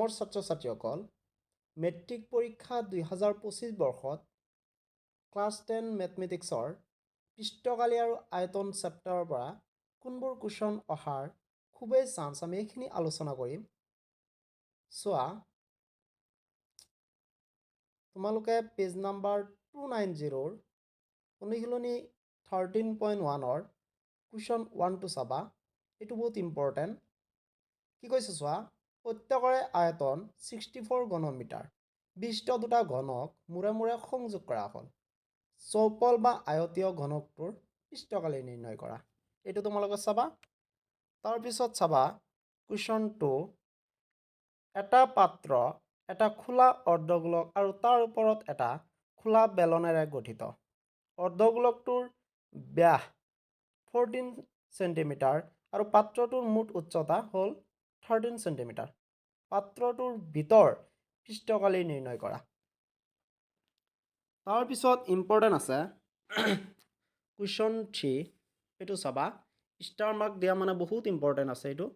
মৰমৰ ছাত্ৰ ছাত্ৰীসকল, মেট্ৰিক পৰীক্ষা 2025 বৰ্ষত ক্লাছ 10 মেথমেটিক্সৰ পৃষ্ঠকালি আৰু আয়তন চেপ্টাৰৰ পৰা কোনবোৰ কুৱেশ্যন অহাৰ খুবেই চান্স, আমি এইখিনি আলোচনা কৰিম। চোৱা, তোমালোকে পেজ নাম্বাৰ 290ৰ অনুশীলনী 13.1ৰ কুৱেশ্যন 1টো চাবা। এইটো বহুত ইম্পৰ্টেণ্ট। কি কৈছে চোৱা, প্ৰত্যেকৰে আয়তন 64 ঘনমিটাৰ, বিশিষ্ট দুটা ঘনক মূৰে মূৰে সংযোগ কৰা হ'ল। চৌপল বা আয়তীয় ঘনকটোৰ পৃষ্ঠকালি নিৰ্ণয় কৰা। এইটো তোমালোকে চাবা। তাৰপিছত চাবা কুৱেশ্যন 2, এটা পাত্ৰ এটা খোলা অৰ্ধগোলক আৰু তাৰ ওপৰত এটা খোলা বেলনেৰে গঠিত। অৰ্ধগোলকটোৰ ব্যাস 14 চেণ্টিমিটাৰ আৰু পাত্ৰটোৰ মুঠ উচ্চতা হ'ল 13 চেণ্টিমিটাৰ। পাত্ৰটোৰ ভিতৰ পৃষ্ঠকালি নিৰ্ণয় কৰা। তাৰপিছত ইম্পৰ্টেণ্ট আছে কুৱেশ্যন 3, এইটো চাবা। ষ্টাৰ মাৰ্ক দিয়া মানে বহুত ইম্পৰ্টেণ্ট আছে এইটো।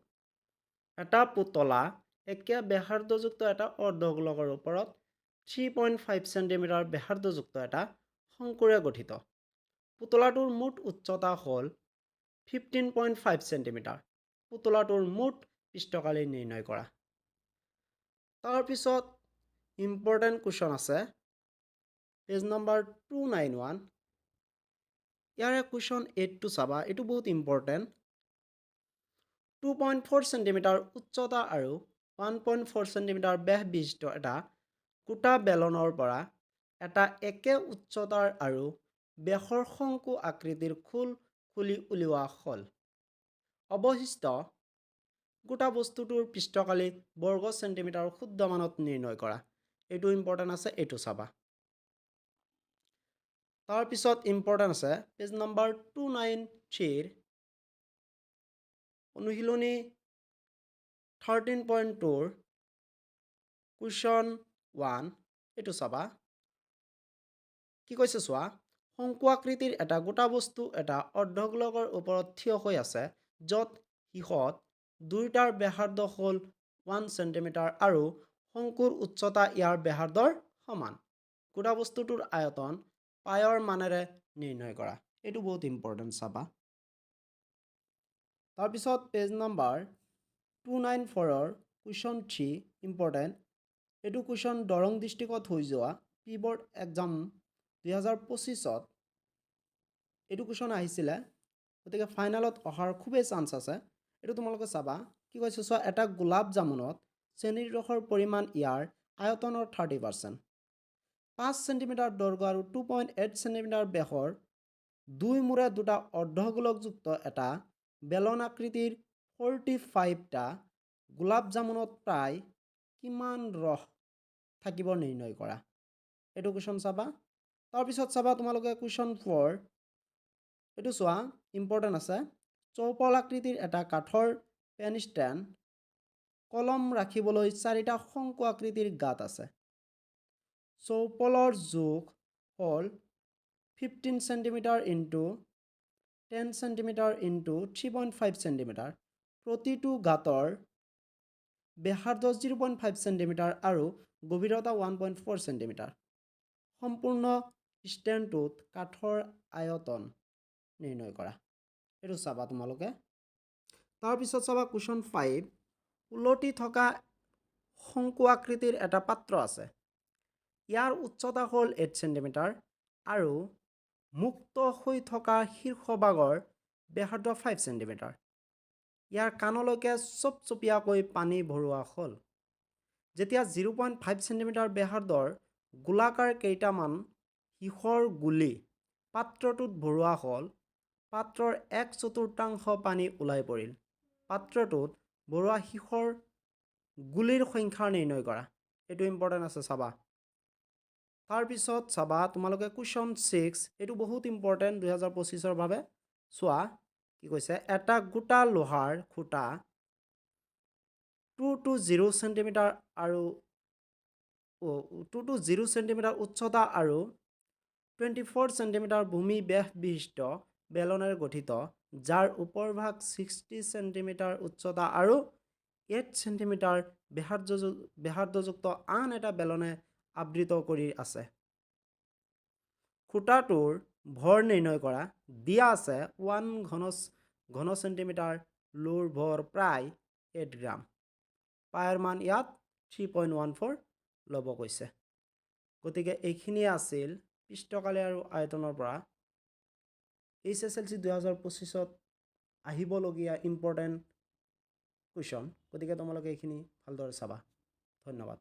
এটা পুতলা একে ব্যাসাৰ্ধযুক্ত এটা অৰ্ধগোলকৰ ওপৰত 3.5 চেণ্টিমিটাৰ ব্যাসাৰ্ধযুক্ত এটা শংকুৰে গঠিত। পুতলাটোৰ মুঠ উচ্চতা হ'ল 15.5 চেণ্টিমিটাৰ। পুতলাটোৰ মুঠ পৃষ্ঠকালি নিৰ্ণয় কৰা। তাৰপিছত ইম্পৰ্টেণ্ট কুৱেশ্যন আছে পেজ নাম্বাৰ 291। ইয়াৰে কুৱেশ্যন 8টো চাবা। এইটো বহুত ইম্পৰ্টেণ্ট। 2.4 চেণ্টিমিটাৰ উচ্চতা আৰু 1.4 চেণ্টিমিটাৰ ব্যাস বিশিষ্ট এটা গোটা বেলনৰ পৰা এটা একে উচ্চতাৰ আৰু ব্যাসৰ শংকু আকৃতিৰ খোল খুলি উলিওৱা হ'ল। অৱশিষ্ট গোটা বস্তুটোৰ পৃষ্ঠকালি বৰ্গ চেণ্টিমিটাৰ শুদ্ধ মানত নিৰ্ণয় কৰা। এইটো ইম্পৰ্টেণ্ট আছে, এইটো চাবা। তাৰপিছত ইম্পৰ্টেণ্ট আছে পেজ নাম্বাৰ 293ৰ অনুশীলনী 13.2ৰ কুৱেশ্যন 1, এইটো চাবা। কি কৈছে চোৱা, শংকু আকৃতিৰ এটা গোটা বস্তু এটা অৰ্ধগোলকৰ ওপৰত থিয় হৈ আছে, য'ত শীৰ্ষত দুয়োটাৰ ব্যাসাৰ্ধ হ'ল 1 চেণ্টিমিটাৰ আৰু শংকুৰ উচ্চতা ইয়াৰ ব্যাসাৰ্ধৰ সমান। গোটা বস্তুটোৰ আয়তন পাইৰ মানেৰে নিৰ্ণয় কৰা। এইটো বহুত ইম্পৰ্টেণ্ট, চাবা। তাৰপিছত পেজ নাম্বাৰ 294ৰ কুৱেশ্যন 3 ইম্পৰ্টেণ্ট। এইটো কুৱেশ্যন দৰং ডিষ্ট্ৰিক্টত হৈ যোৱা প্ৰি বৰ্ড এক্সাম 2025ত এইটো কুৱেশ্যন আহিছিলে, গতিকে ফাইনেলত অহাৰ খুবেই চান্স আছে। এইটো তোমালোকে চাবা। কি কৈছে চোৱা, এটা গোলাপ জামুনত চেনিৰ ৰসৰ পৰিমাণ ইয়াৰ আয়তনৰ 30%, 5 চেণ্টিমিটাৰ দৈৰ্ঘ্য আৰু 2.8 চেণ্টিমিটাৰ ব্যাসৰ দুই মূৰে দুটা অৰ্ধগোলকযুক্ত এটা বেলন আকৃতিৰ 45টা গোলাপ জামুনত প্ৰায় কিমান ৰস থাকিব নিৰ্ণয় কৰা। এইটো কুৱেশ্যন চাবা। তাৰপিছত চাবা তোমালোকে কুৱেশ্যন 4, এইটো চোৱা, ইম্পৰ্টেণ্ট আছে। চৌপল আকৃতিৰ এটা কাঠৰ পেন ষ্টেণ্ড, কলম ৰাখিবলৈ 4টা শংকু আকৃতিৰ গাঁত আছে। চৌপলৰ জোখ হ'ল 15 centimetre into 10 centimetre into 3.5 centimetre. প্ৰতিটো গাঁতৰ ব্যাসাৰ্ধ 0.5 চেণ্টিমিটাৰ আৰু গভীৰতা 1.4 চেণ্টিমিটাৰ। সম্পূৰ্ণ ষ্টেণ্ডটোত কাঠৰ আয়তন নিৰ্ণয় কৰা। এইটো চাবা তোমালোকে। তাৰপিছত চাবা কুৱেশ্যন 5, ওলটি থকা শংকু আকৃতিৰ এটা পাত্ৰ আছে। ইয়াৰ উচ্চতা হ'ল 8 চেণ্টিমিটাৰ আৰু মুক্ত হৈ থকা শীৰ্ষভাগৰ ব্যাসাৰ্ধ 5 চেণ্টিমিটাৰ। ইয়াৰ কাণলৈকে চপচপীয়াকৈ পানী ভৰোৱা হ'ল। যেতিয়া 0.5 চেণ্টিমিটাৰ ব্যাসাৰ্ধৰ গোলাকাৰ কেইটামান সীহৰ গুলি পাত্ৰটোত ভৰোৱা হ'ল, পাত্ৰৰ 1/4 পানী ওলাই পৰিল। পাত্ৰটোত ভৰোৱা সীহৰ গুলিৰ সংখ্যা নিৰ্ণয় কৰা। এইটো ইম্পৰ্টেণ্ট আছে, চাবা। তাৰপিছত চাবা তোমালোকে কুৱেশ্যন 6, এইটো বহুত ইম্পৰ্টেণ্ট 2025ৰ বাবে। চোৱা, কি কৈছে, এটা গোটা লোহাৰ খুঁটা 2 to 0 চেণ্টিমিটাৰ আৰু 2 to 0 চেণ্টিমিটাৰ উচ্চতা আৰু 24 চেণ্টিমিটাৰ ভূমি ব্যাস বিশিষ্ট বেলনেৰে গঠিত, যাৰ ওপৰভাগ 60 চেণ্টিমিটাৰ উচ্চতা আৰু 8 সেণ্টিমিটাৰ ব্যাসাৰ্ধযুক্ত আন এটা বেলনে আবৃত কৰি আছে। খুঁটাটোৰ ভৰ নিৰ্ণয় কৰা। দিয়া আছে 1 ঘন সেণ্টিমিটাৰ লোৰ ভৰ প্ৰায় 8 গ্ৰাম। পাইৰ মান ইয়াত 3.14 ল'ব কৈছে। গতিকে এইখিনিয়ে আছিল পৃষ্ঠকালি আৰু আয়তনৰ পৰা HSLC 2025ত আহিবলগীয়া ইম্পৰ্টেণ্ট কুৱেশ্যন। গতিকে তোমালোকে এইখিনি ভালদৰে চাবা। ধন্যবাদ।